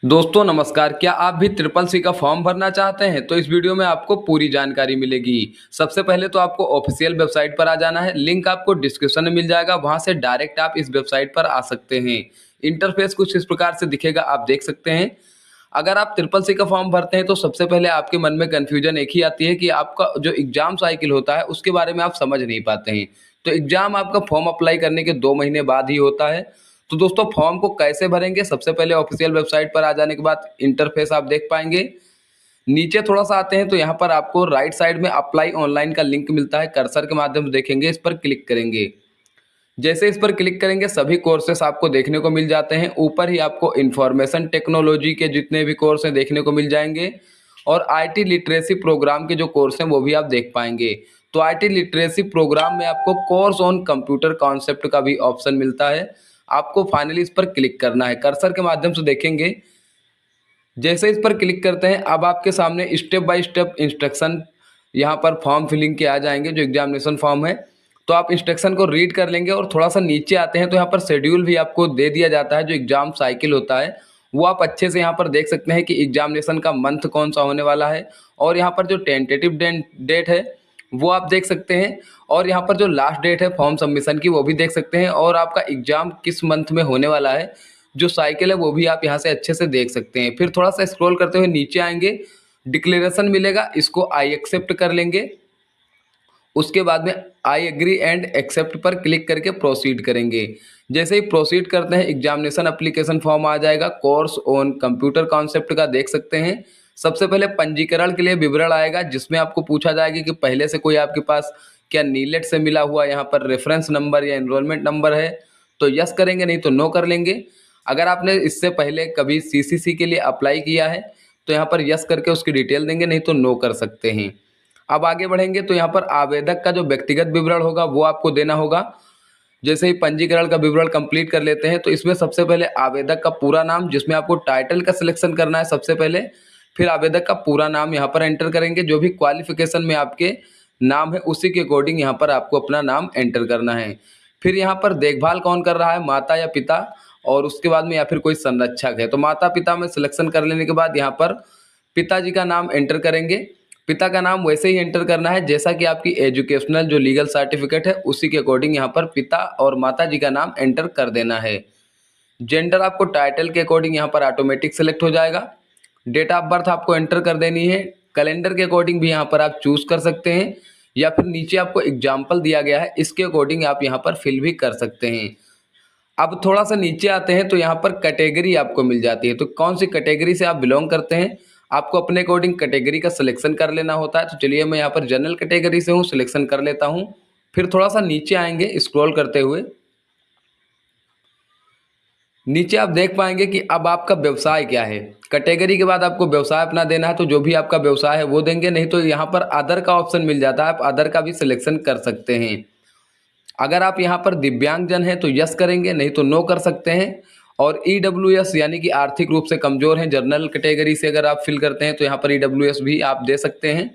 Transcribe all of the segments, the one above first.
दोस्तों नमस्कार। क्या आप भी ट्रिपल सी का फॉर्म भरना चाहते हैं तो इस वीडियो में आपको पूरी जानकारी मिलेगी। सबसे पहले तो आपको ऑफिशियल वेबसाइट पर आ जाना है। लिंक आपको डिस्क्रिप्शन में मिल जाएगा, वहां से डायरेक्ट आप इस वेबसाइट पर आ सकते हैं। इंटरफेस कुछ इस प्रकार से दिखेगा, आप देख सकते हैं। अगर आप ट्रिपल सी का फॉर्म भरते हैं तो सबसे पहले आपके मन में कन्फ्यूजन एक ही आती है कि आपका जो एग्जाम साइकिल होता है उसके बारे में आप समझ नहीं पाते हैं। तो एग्जाम आपका फॉर्म अप्लाई करने के 2 महीने बाद ही होता है। तो दोस्तों फॉर्म को कैसे भरेंगे, सबसे पहले ऑफिशियल वेबसाइट पर आ जाने के बाद इंटरफेस आप देख पाएंगे। नीचे थोड़ा सा आते हैं तो यहाँ पर आपको राइट साइड में अप्लाई ऑनलाइन का लिंक मिलता है, कर्सर के माध्यम से देखेंगे, इस पर क्लिक करेंगे। जैसे इस पर क्लिक करेंगे सभी कोर्सेस आपको देखने को मिल जाते हैं। ऊपर ही आपको इंफॉर्मेशन टेक्नोलॉजी के जितने भी कोर्स हैं देखने को मिल जाएंगे, और आईटी लिटरेसी प्रोग्राम के जो कोर्स हैं वो भी आप देख पाएंगे। तो आईटी लिटरेसी प्रोग्राम में आपको कोर्स ऑन कंप्यूटर कॉन्सेप्ट का भी ऑप्शन मिलता है। आपको फाइनली इस पर क्लिक करना है, कर्सर के माध्यम से देखेंगे। जैसे इस पर क्लिक करते हैं अब आपके सामने स्टेप बाय स्टेप इंस्ट्रक्शन यहाँ पर फॉर्म फिलिंग के आ जाएंगे, जो एग्जामिनेशन फॉर्म है। तो आप इंस्ट्रक्शन को रीड कर लेंगे और थोड़ा सा नीचे आते हैं तो यहाँ पर शेड्यूल भी आपको दे दिया जाता है। जो एग्जाम साइकिल होता है वो आप अच्छे से यहाँ पर देख सकते हैं कि एग्जामिनेशन का मंथ कौन सा होने वाला है, और यहाँ पर जो टेंटेटिव डेट है वो आप देख सकते हैं, और यहाँ पर जो लास्ट डेट है फॉर्म सबमिशन की वो भी देख सकते हैं, और आपका एग्जाम किस मंथ में होने वाला है जो साइकिल है वो भी आप यहाँ से अच्छे से देख सकते हैं। फिर थोड़ा सा स्क्रॉल करते हुए नीचे आएंगे, डिक्लेरेशन मिलेगा, इसको आई एक्सेप्ट कर लेंगे। उसके बाद में आई एग्री एंड एक्सेप्ट पर क्लिक करके प्रोसीड करेंगे। जैसे ही प्रोसीड करते हैं एग्जामिनेशन एप्लीकेशन फॉर्म आ जाएगा। कोर्स ऑन कंप्यूटर कॉन्सेप्ट का देख सकते हैं। सबसे पहले पंजीकरण के लिए विवरण आएगा, जिसमें आपको पूछा जाएगा कि पहले से कोई आपके पास क्या नीलेट से मिला हुआ यहाँ पर रेफरेंस नंबर या एनरोलमेंट नंबर है, तो यस करेंगे, नहीं तो नो कर लेंगे। अगर आपने इससे पहले कभी सीसीसी के लिए अप्लाई किया है तो यहाँ पर यस करके उसकी डिटेल देंगे, नहीं तो नो कर सकते हैं। अब आगे बढ़ेंगे तो यहाँ पर आवेदक का जो व्यक्तिगत विवरण होगा वो आपको देना होगा। जैसे ही पंजीकरण का विवरण कंप्लीट कर लेते हैं तो इसमें सबसे पहले आवेदक का पूरा नाम, जिसमें आपको टाइटल का सिलेक्शन करना है सबसे पहले। फिर आवेदक का पूरा नाम यहाँ पर एंटर करेंगे, जो भी क्वालिफिकेशन में आपके नाम है उसी के अकॉर्डिंग यहाँ पर आपको अपना नाम एंटर करना है। फिर यहाँ पर देखभाल कौन कर रहा है, माता या पिता, और उसके बाद में या फिर कोई संरक्षक है। तो माता पिता में सिलेक्शन कर लेने के बाद यहाँ पर पिताजी का नाम एंटर करेंगे। पिता का नाम वैसे ही एंटर करना है जैसा कि आपकी एजुकेशनल जो लीगल सर्टिफिकेट है उसी के अकॉर्डिंग यहाँ पर पिता और माता जी का नाम एंटर कर देना है। जेंडर आपको टाइटल के अकॉर्डिंग यहाँ पर ऑटोमेटिक सेलेक्ट हो जाएगा। डेट ऑफ बर्थ आपको एंटर कर देनी है। कैलेंडर के अकॉर्डिंग भी यहाँ पर आप चूज कर सकते हैं, या फिर नीचे आपको एग्जाम्पल दिया गया है इसके अकॉर्डिंग आप यहाँ पर फिल भी कर सकते हैं। अब थोड़ा सा नीचे आते हैं तो यहाँ पर कैटेगरी आपको मिल जाती है। तो कौन सी कैटेगरी से आप बिलोंग करते हैं आपको अपने अकॉर्डिंग कैटेगरी का सिलेक्शन कर लेना होता है। तो चलिए मैं यहाँ पर जनरल कैटेगरी से हूँ, सिलेक्शन कर लेता हूँ। फिर थोड़ा सा नीचे आएंगे स्क्रॉल करते हुए, नीचे आप देख पाएंगे कि अब आपका व्यवसाय क्या है। कैटेगरी के बाद आपको व्यवसाय अपना देना है, तो जो भी आपका व्यवसाय है वो देंगे, नहीं तो यहाँ पर अदर का ऑप्शन मिल जाता है, आप अदर का भी सिलेक्शन कर सकते हैं। अगर आप यहाँ पर दिव्यांगजन हैं तो यस करेंगे, नहीं तो नो कर सकते हैं। और EWS यानी कि आर्थिक रूप से कमजोर हैं, जनरल कैटेगरी से अगर आप फिल करते हैं तो यहाँ पर EWS भी आप दे सकते हैं।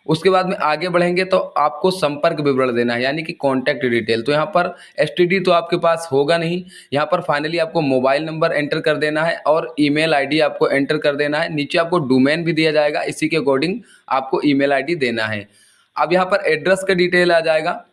उसके बाद में आगे बढ़ेंगे तो आपको संपर्क विवरण देना है, यानी कि कॉन्टैक्ट डिटेल। तो यहाँ पर STD तो आपके पास होगा नहीं, यहाँ पर फाइनली आपको मोबाइल नंबर एंटर कर देना है और ईमेल आईडी आपको एंटर कर देना है। नीचे आपको डोमेन भी दिया जाएगा, इसी के अकॉर्डिंग आपको ईमेल आईडी देना है। अब यहाँ पर एड्रेस का डिटेल आ जाएगा।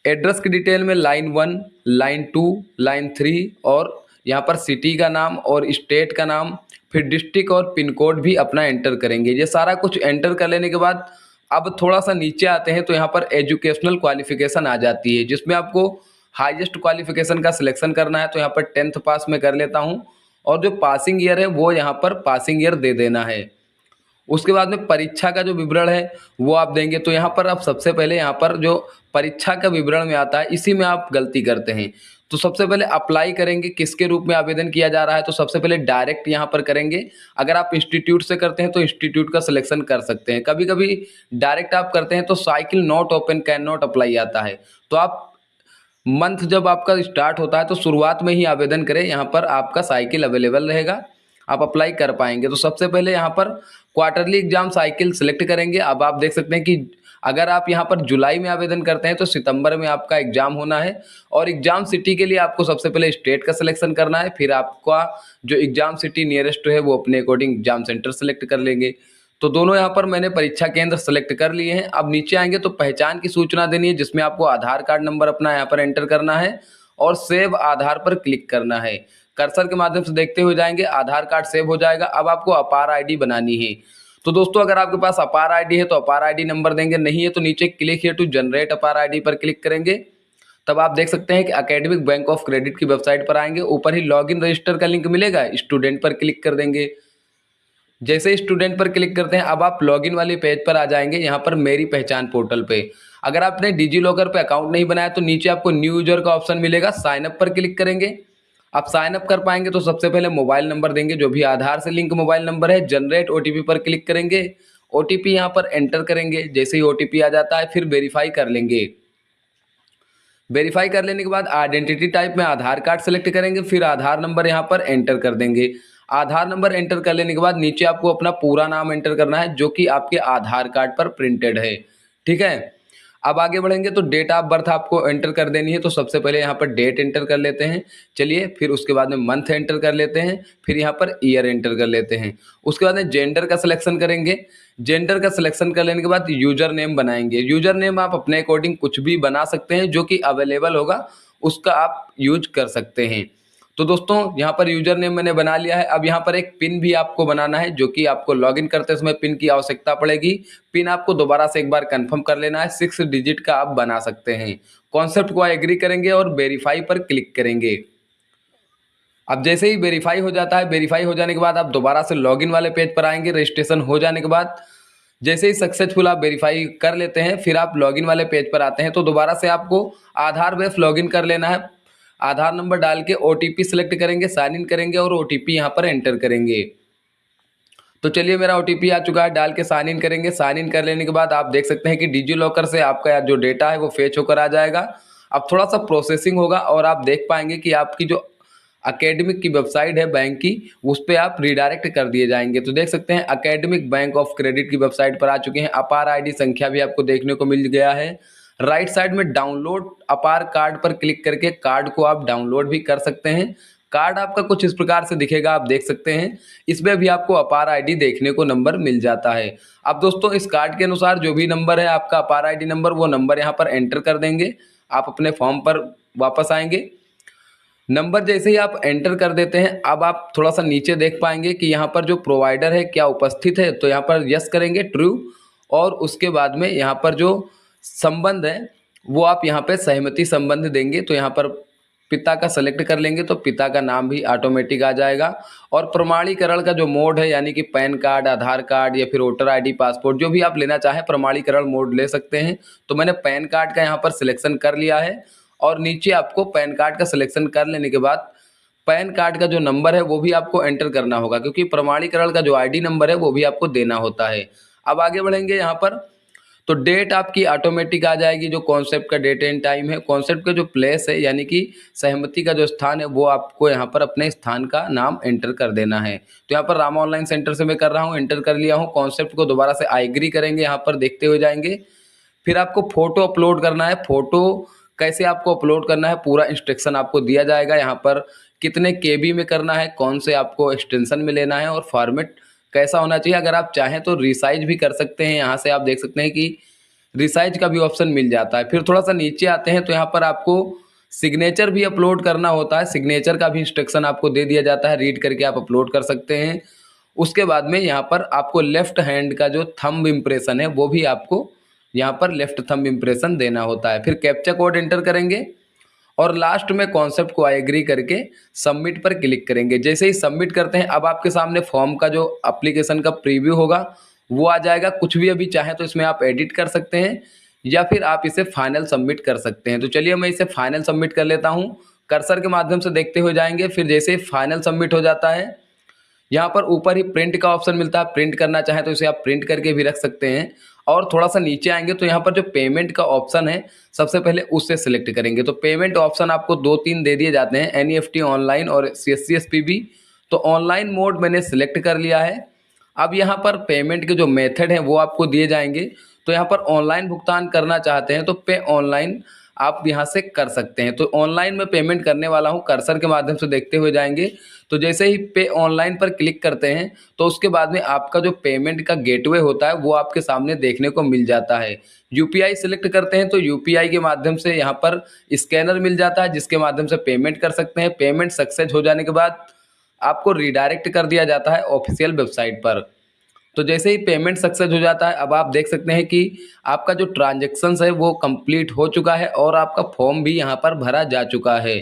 एड्रेस की डिटेल में लाइन 1, लाइन 2, लाइन 3, और यहाँ पर सिटी का नाम और स्टेट का नाम, फिर डिस्ट्रिक्ट और पिन कोड भी अपना एंटर करेंगे। ये सारा कुछ एंटर कर लेने के बाद अब थोड़ा सा नीचे आते हैं तो यहाँ पर एजुकेशनल क्वालिफिकेशन आ जाती है, जिसमें आपको हाईएस्ट क्वालिफिकेशन का सिलेक्शन करना है। तो यहाँ पर 10th पास में कर लेता हूँ, और जो पासिंग ईयर है वो यहाँ पर पासिंग ईयर दे देना है। उसके बाद में परीक्षा का जो विवरण है वो आप देंगे। तो यहाँ पर आप सबसे पहले यहाँ पर जो परीक्षा का विवरण में आता है इसी में आप गलती करते हैं। तो सबसे पहले अप्लाई करेंगे, किसके रूप में आवेदन किया जा रहा है, तो सबसे पहले डायरेक्ट यहाँ पर करेंगे। अगर आप इंस्टीट्यूट से करते हैं तो इंस्टीट्यूट का सिलेक्शन कर सकते हैं। कभी कभी डायरेक्ट आप करते हैं तो cycle not open can not apply आता है। तो आप मंथ जब आपका स्टार्ट होता है तो शुरुआत में ही आवेदन करें, यहाँ पर आपका साइकिल अवेलेबल रहेगा, आप अप्लाई कर पाएंगे। तो सबसे पहले यहाँ पर क्वार्टरली एग्जाम साइकिल सेलेक्ट करेंगे। अब आप देख सकते हैं कि अगर आप यहाँ पर जुलाई में आवेदन करते हैं तो सितंबर में आपका एग्जाम होना है। और एग्जाम सिटी के लिए आपको सबसे पहले स्टेट का सिलेक्शन करना है, फिर आपका जो एग्जाम सिटी नियरेस्ट है वो अपने अकॉर्डिंग एग्जाम सेंटर सेलेक्ट कर लेंगे। तो दोनों यहाँ पर मैंने परीक्षा केंद्र सेलेक्ट कर लिए हैं। अब नीचे आएंगे तो पहचान की सूचना देनी है, जिसमें आपको आधार कार्ड नंबर अपना यहाँ पर एंटर करना है और सेव आधार पर क्लिक करना है। कर्सर के माध्यम से देखते हुए जाएंगे, आधार कार्ड सेव हो जाएगा। अब आपको अपार आईडी बनानी है। तो दोस्तों अगर आपके पास अपार आईडी है तो अपार आईडी नंबर देंगे, नहीं है तो नीचे क्लिक हियर टू जनरेट अपार आईडी पर क्लिक करेंगे। तब आप देख सकते हैं कि एकेडमिक बैंक ऑफ क्रेडिट की वेबसाइट पर आएंगे, ऊपर ही लॉगिन रजिस्टर का लिंक मिलेगा, स्टूडेंट पर क्लिक कर देंगे। जैसे ही स्टूडेंट पर क्लिक करते हैं अब आप लॉगिन वाले पेज पर आ जाएंगे, यहाँ पर मेरी पहचान पोर्टल पे। अगर आपने डिजी लॉकर पे अकाउंट नहीं बनाया तो नीचे आपको न्यू यूजर का ऑप्शन मिलेगा, साइन अप पर क्लिक करेंगे। आप साइन अप कर पाएंगे तो सबसे पहले मोबाइल नंबर देंगे, जो भी आधार से लिंक मोबाइल नंबर है। जनरेट ओटीपी पर क्लिक करेंगे, ओटीपी यहाँ पर एंटर करेंगे। जैसे ही ओटीपी आ जाता है फिर वेरीफाई कर लेंगे। वेरीफाई कर लेने के बाद आइडेंटिटी टाइप में आधार कार्ड सेलेक्ट करेंगे, फिर आधार नंबर यहाँ पर एंटर कर देंगे। आधार नंबर एंटर कर लेने के बाद नीचे आपको अपना पूरा नाम एंटर करना है, जो कि आपके आधार कार्ड पर प्रिंटेड है। ठीक है, अब आगे बढ़ेंगे तो डेट ऑफ बर्थ आपको एंटर कर देनी है। तो सबसे पहले यहाँ पर डेट एंटर कर लेते हैं, चलिए। फिर उसके बाद में मंथ एंटर कर लेते हैं, फिर यहाँ पर ईयर एंटर कर लेते हैं। उसके बाद में जेंडर का सिलेक्शन करेंगे। जेंडर का सिलेक्शन कर लेने के बाद यूजर नेम बनाएंगे। यूजर नेम आप अपने अकॉर्डिंग कुछ भी बना सकते हैं, जो कि अवेलेबल होगा उसका आप यूज कर सकते हैं। तो दोस्तों यहाँ पर यूजर नेम मैंने बना लिया है। अब यहाँ पर एक पिन भी आपको बनाना है, जो कि आपको लॉगिन करते समय पिन की आवश्यकता पड़ेगी। पिन आपको दोबारा से एक बार कंफर्म कर लेना है, 6 डिजिट का आप बना सकते हैं। कॉन्सेप्ट को एग्री करेंगे और वेरीफाई पर क्लिक करेंगे। अब जैसे ही वेरीफाई हो जाता है, वेरीफाई हो जाने के बाद आप दोबारा से लॉगिन वाले पेज पर आएंगे। रजिस्ट्रेशन हो जाने के बाद जैसे ही सक्सेसफुल आप वेरीफाई कर लेते हैं, फिर आप लॉगिन वाले पेज पर आते हैं। तो दोबारा से आपको आधार बेस लॉगिन कर लेना है। आधार नंबर डाल के ओटीपी सेलेक्ट करेंगे, साइन इन करेंगे और ओटीपी यहाँ पर एंटर करेंगे। तो चलिए मेरा ओटीपी आ चुका है, डाल के साइन इन करेंगे। साइन इन कर लेने के बाद आप देख सकते हैं कि डिजी लॉकर से आपका जो डेटा है वो फेच होकर आ जाएगा। अब थोड़ा सा प्रोसेसिंग होगा और आप देख पाएंगे कि आपकी जो एकेडमिक की वेबसाइट है बैंक की, उस पर आप रिडायरेक्ट कर दिए जाएंगे। तो देख सकते हैं एकेडमिक बैंक ऑफ क्रेडिट की वेबसाइट पर आ चुके हैं। अपार आईडी संख्या भी आपको देखने को मिल गया है। राइट साइड में डाउनलोड अपार कार्ड पर क्लिक करके कार्ड को आप डाउनलोड भी कर सकते हैं। कार्ड आपका कुछ इस प्रकार से दिखेगा, आप देख सकते हैं। इसमें भी आपको अपार आईडी देखने को नंबर मिल जाता है। अब दोस्तों इस कार्ड के अनुसार जो भी नंबर है आपका अपार आईडी नंबर, वो नंबर यहाँ पर एंटर कर देंगे। आप अपने फॉर्म पर वापस आएंगे। नंबर जैसे ही आप एंटर कर देते हैं, अब आप थोड़ा सा नीचे देख पाएंगे कि यहाँ पर जो प्रोवाइडर है क्या उपस्थित है। तो यहाँ पर यस करेंगे, ट्रू। और उसके बाद में यहाँ पर जो संबंध है वो आप यहाँ पे सहमति संबंध देंगे। तो यहाँ पर पिता का सेलेक्ट कर लेंगे तो पिता का नाम भी ऑटोमेटिक आ जाएगा। और प्रमाणीकरण का जो मोड है, यानी कि पैन कार्ड, आधार कार्ड या फिर वोटर आईडी, पासपोर्ट, जो भी आप लेना चाहें प्रमाणीकरण मोड ले सकते हैं। तो मैंने पैन कार्ड का यहाँ पर सिलेक्शन कर लिया है। और नीचे आपको पैन कार्ड का सिलेक्शन कर लेने के बाद पैन कार्ड का जो नंबर है वो भी आपको एंटर करना होगा, क्योंकि प्रमाणीकरण का जो आईडी नंबर है वो भी आपको देना होता है। अब आगे बढ़ेंगे यहाँ पर तो डेट आपकी ऑटोमेटिक आ जाएगी, जो कॉन्सेप्ट का डेट एंड टाइम है। कॉन्सेप्ट का जो प्लेस है, यानी कि सहमति का जो स्थान है, वो आपको यहाँ पर अपने स्थान का नाम एंटर कर देना है। तो यहाँ पर रामा ऑनलाइन सेंटर से मैं कर रहा हूँ, एंटर कर लिया हूँ। कॉन्सेप्ट को दोबारा से आई एग्री करेंगे, यहाँ पर देखते हुए जाएंगे। फिर आपको फोटो अपलोड करना है। फोटो कैसे आपको अपलोड करना है पूरा इंस्ट्रक्शन आपको दिया जाएगा। यहाँ पर कितने केबी में करना है, कौन से आपको एक्सटेंशन में लेना है और फॉर्मेट कैसा होना चाहिए। अगर आप चाहें तो रिसाइज भी कर सकते हैं। यहाँ से आप देख सकते हैं कि रिसाइज का भी ऑप्शन मिल जाता है। फिर थोड़ा सा नीचे आते हैं तो यहाँ पर आपको सिग्नेचर भी अपलोड करना होता है। सिग्नेचर का भी इंस्ट्रक्शन आपको दे दिया जाता है, रीड करके आप अपलोड कर सकते हैं। उसके बाद में यहाँ पर आपको लेफ्ट हैंड का जो थंब इम्प्रेशन है वो भी आपको यहाँ पर लेफ्ट थंब इम्प्रेशन देना होता है। फिर कैप्चा कोड एंटर करेंगे और लास्ट में कॉन्सेप्ट को आई एग्री करके सबमिट पर क्लिक करेंगे। जैसे ही सबमिट करते हैं, अब आपके सामने फॉर्म का जो एप्लीकेशन का प्रीव्यू होगा वो आ जाएगा। कुछ भी अभी चाहें तो इसमें आप एडिट कर सकते हैं या फिर आप इसे फाइनल सबमिट कर सकते हैं। तो चलिए मैं इसे फाइनल सबमिट कर लेता हूँ। कर्सर के माध्यम से देखते हुए जाएंगे। फिर जैसे फाइनल सबमिट हो जाता है, यहाँ पर ऊपर ही प्रिंट का ऑप्शन मिलता है। प्रिंट करना चाहें तो इसे आप प्रिंट करके भी रख सकते हैं। और थोड़ा सा नीचे आएंगे तो यहाँ पर जो पेमेंट का ऑप्शन है, सबसे पहले उससे सिलेक्ट करेंगे। तो पेमेंट ऑप्शन आपको 2-3 दे दिए जाते हैं, एनईएफटी, ऑनलाइन और CSCSPB। तो ऑनलाइन मोड मैंने सिलेक्ट कर लिया है। अब यहाँ पर पेमेंट के जो मेथड हैं वो आपको दिए जाएंगे। तो यहाँ पर ऑनलाइन भुगतान करना चाहते हैं तो पे ऑनलाइन आप यहाँ से कर सकते हैं। तो ऑनलाइन में पेमेंट करने वाला हूँ, कर्सर के माध्यम से देखते हुए जाएंगे। तो जैसे ही पे ऑनलाइन पर क्लिक करते हैं तो उसके बाद में आपका जो पेमेंट का गेटवे होता है वो आपके सामने देखने को मिल जाता है। यूपीआई सिलेक्ट करते हैं तो यूपीआई के माध्यम से यहाँ पर स्कैनर मिल जाता है जिसके माध्यम से पेमेंट कर सकते हैं। पेमेंट सक्सेस हो जाने के बाद आपको रिडायरेक्ट कर दिया जाता है ऑफिशियल वेबसाइट पर। तो जैसे ही पेमेंट सक्सेस हो जाता है, अब आप देख सकते हैं कि आपका जो ट्रांजैक्शंस है वो कंप्लीट हो चुका है और आपका फॉर्म भी यहाँ पर भरा जा चुका है।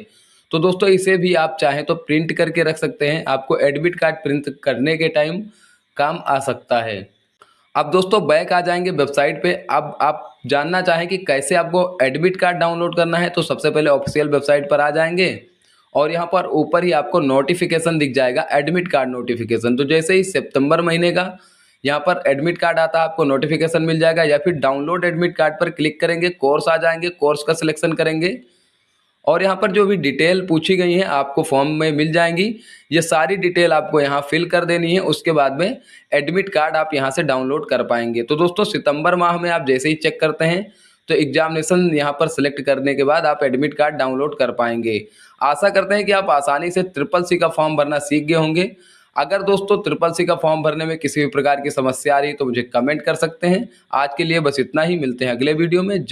तो दोस्तों इसे भी आप चाहें तो प्रिंट करके रख सकते हैं, आपको एडमिट कार्ड प्रिंट करने के टाइम काम आ सकता है। अब दोस्तों बैक आ जाएंगे वेबसाइट पे। अब आप जानना चाहें कि कैसे आपको एडमिट कार्ड डाउनलोड करना है, तो सबसे पहले ऑफिशियल वेबसाइट पर आ जाएंगे और यहाँ पर ऊपर ही आपको नोटिफिकेशन दिख जाएगा, एडमिट कार्ड नोटिफिकेशन। तो जैसे ही सितंबर महीने का यहाँ पर एडमिट कार्ड आता है आपको नोटिफिकेशन मिल जाएगा, या फिर डाउनलोड एडमिट कार्ड पर क्लिक करेंगे, कोर्स आ जाएंगे, कोर्स का सिलेक्शन करेंगे और यहाँ पर जो भी डिटेल पूछी गई है आपको फॉर्म में मिल जाएंगी। ये सारी डिटेल आपको यहाँ फिल कर देनी है, उसके बाद में एडमिट कार्ड आप यहाँ से डाउनलोड कर पाएंगे। तो दोस्तों सितंबर माह में आप जैसे ही चेक करते हैं तो एग्जामिनेशन यहाँ पर सिलेक्ट करने के बाद आप एडमिट कार्ड डाउनलोड कर पाएंगे। आशा करते हैं कि आप आसानी से ट्रिपल सी का फॉर्म भरना सीख गए होंगे। अगर दोस्तों ट्रिपल सी का फॉर्म भरने में किसी भी प्रकार की समस्या आ रही तो मुझे कमेंट कर सकते हैं। आज के लिए बस इतना ही, मिलते हैं अगले वीडियो में।